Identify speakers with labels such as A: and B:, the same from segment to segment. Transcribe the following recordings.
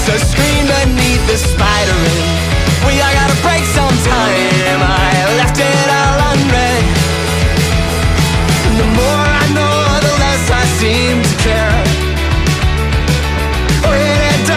A: So scream beneath the spider ring. We all gotta break sometime. I left it all unread. And the more I know, the less I seem to care. When it does.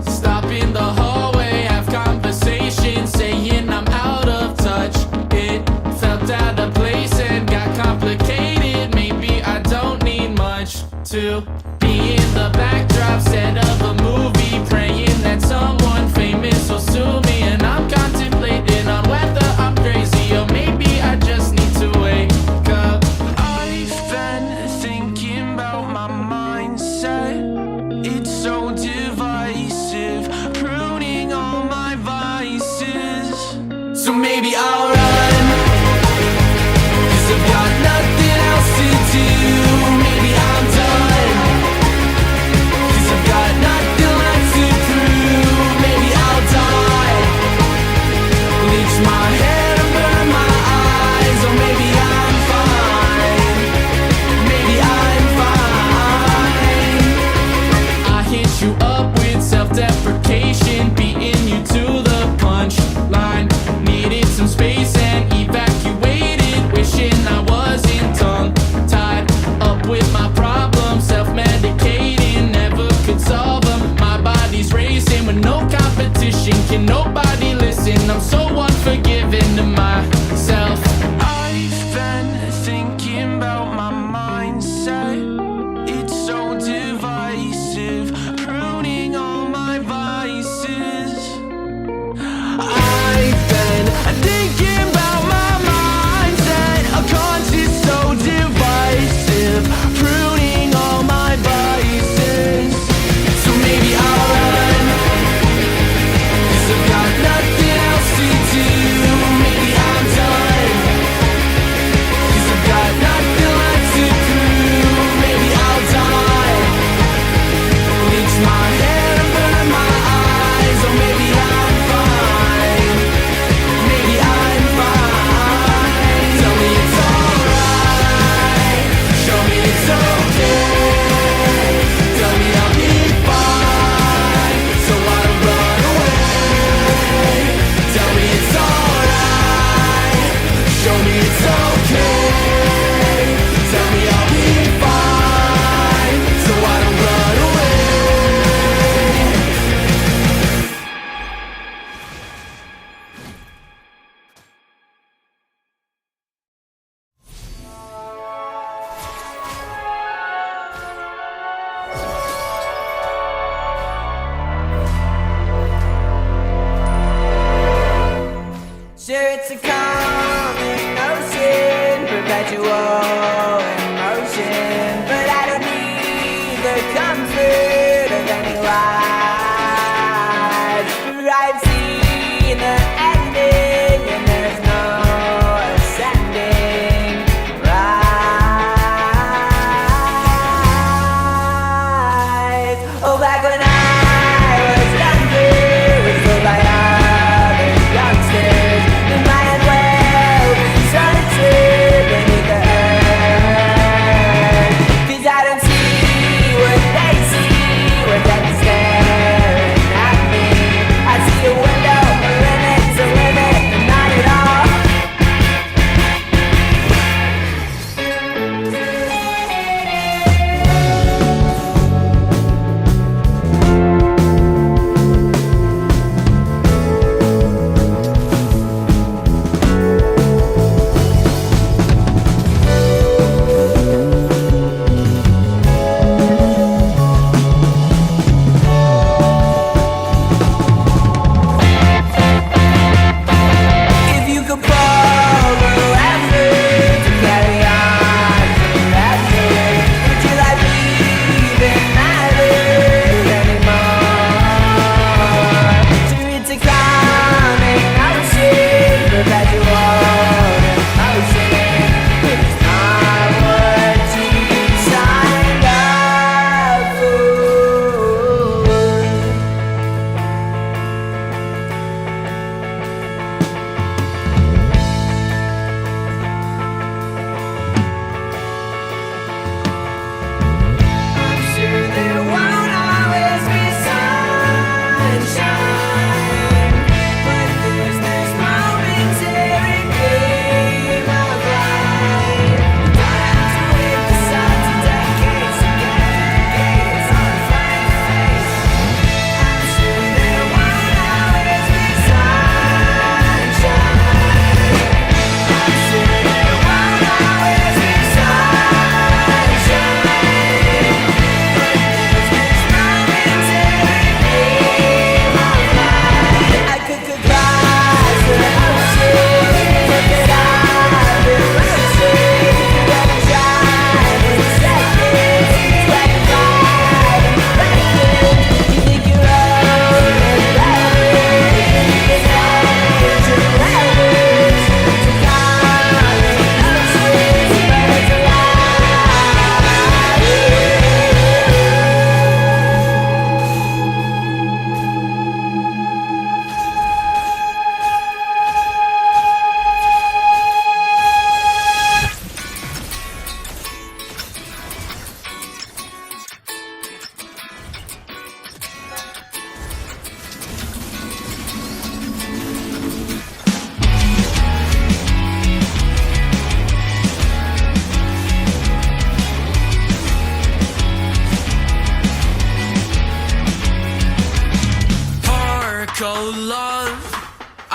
B: Stop in the hallway, have conversation, saying I'm out of touch. It felt out of place and got complicated. Maybe I don't need much to be in the backdrop set of a movie, praying that someone famous will sue me. And I'm contemplating on whether I'm crazy or maybe I just need to wake up. I've been thinking about my mindset. It's so divisive, pruning all my vices. So maybe I'll run, 'cause I've got nothing else to do. Maybe I'm done, 'cause I've got nothing left to prove. Maybe I'll die, bleach my hair and burn my eyes. Or maybe I'm fine, maybe I'm fine. I hit you up with self-deprecation, beating you to the punchline. Needed some space and evacuated, wishing I wasn't tongue-tied up with my problems, self-medicating, never could solve them. My body's racing with no competition, can nobody listen? I'm so unforgiving to myself. I've been thinking about my mindset. It's so divisive, pruning all my vices. I've been thinking about my mindset. A conscience so divisive, pruning all my vices. So maybe I'll run, 'cause I've got nothing else to do.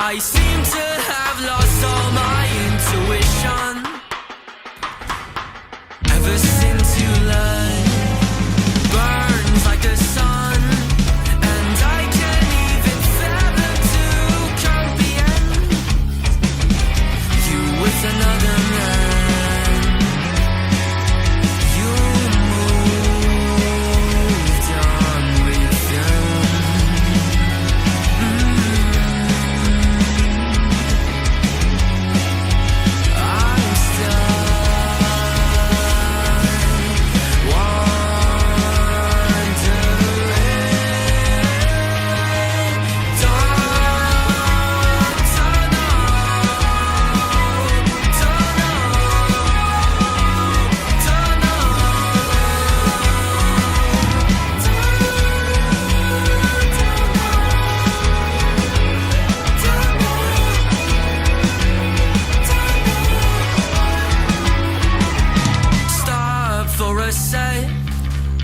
A: I seem to have lost all my intuition ever since you left. Burns like the sun, and I can't even fathom to comprehend you with another man. You moved on with them. I'm stop for a sec.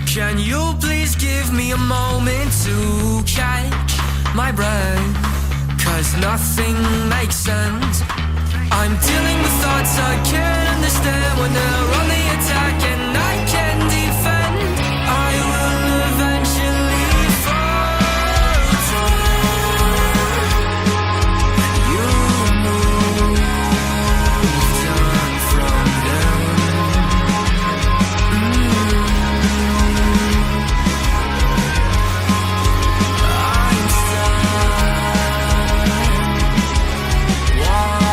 A: Can you please give me a moment to catch my breath? 'Cause nothing makes sense. I'm dealing with thoughts I can't understand when they're on the attack and I can defend. I will eventually falter. You moved on from them. I'm stuck wondering.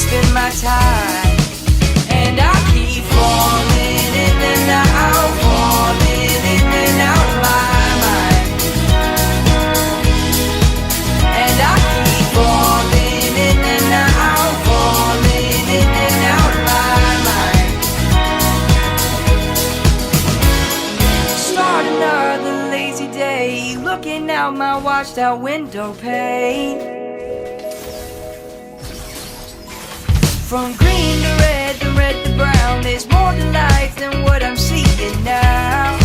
C: spend my time. And I keep falling in and out, falling in and out of my mind. And I keep falling in and out, falling in and out of my mind. Start another lazy day, looking out my washed out window pane. From green to red, to red to brown, there's more to life than what I'm seeing now.